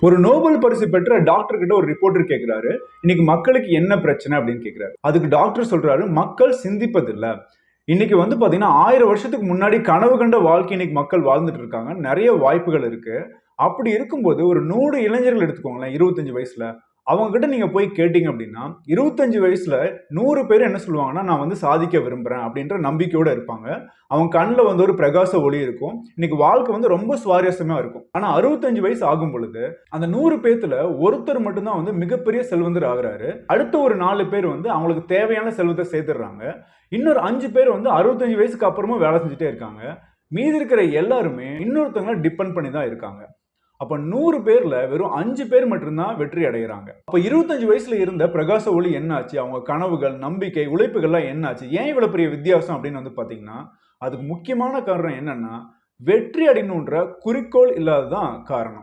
ஒரு நோபல் பரிசு பெற்ற டாக்டர் கிட்ட ஒரு ரிப்போர்ட்டர் கேட்கிறாரு, இன்னைக்கு மக்களுக்கு என்ன பிரச்சனை அப்படின்னு கேட்கிறாரு. அதுக்கு டாக்டர் சொல்றாரு, மக்கள் சிந்திப்பதில்ல. இன்னைக்கு பாத்தீங்கன்னா 1000 வருஷத்துக்கு முன்னாடி கனவு கண்ட வாழ்க்கை இன்னைக்கு மக்கள் வாழ்ந்துட்டு இருக்காங்க. நிறைய வாய்ப்புகள் இருக்கு. அப்படி இருக்கும்போது ஒரு 100 இளைஞர்கள் எடுத்துக்கோங்களேன், 25 வயசுல. அவங்க கிட்ட நீங்க போய் கேட்டீங்க அப்படின்னா 25 வயசுல 100 பேர் என்ன சொல்லுவாங்கன்னா, நான் சாதிக்க விரும்புறேன் அப்படின்ற நம்பிக்கையோட இருப்பாங்க. அவங்க கண்ணுல ஒரு பிரகாச ஒளி இருக்கும். இன்னைக்கு வாழ்க்கை ரொம்ப சுவாரஸ்யமா இருக்கும். ஆனா 65 வயசு ஆகும் பொழுது அந்த 100 பேத்துல ஒருத்தர் மட்டும்தான் மிகப்பெரிய செல்வந்தர் ஆகுறாரு. அடுத்த ஒரு 4 பேர் அவங்களுக்கு தேவையான செல்வத்தை சேர்த்துடுறாங்க. இன்னொரு 5 பேர் 65 வயசுக்கு அப்புறமும் வேலை செஞ்சுட்டே இருக்காங்க. மீதி இருக்கிற எல்லாருமே இன்னொருத்தவங்களை டிபெண்ட் பண்ணி தான் இருக்காங்க. அப்ப 100 பேர்ல வெறும் 5 பேர் மட்டும்தான் வெற்றி அடைகிறாங்க. அப்ப 25 வயசுல இருந்த பிரகாச ஒளி என்னாச்சு? அவங்க கனவுகள், நம்பிக்கை, உழைப்புகள்லாம் என்னாச்சு? ஏன் இவ்வளவு பெரிய வித்தியாசம் அப்படின்னு பாத்தீங்கன்னா, அதுக்கு முக்கியமான காரணம் என்னன்னா, வெற்றி அடையணுன்ற குறிக்கோள் இல்லாததான் காரணம்.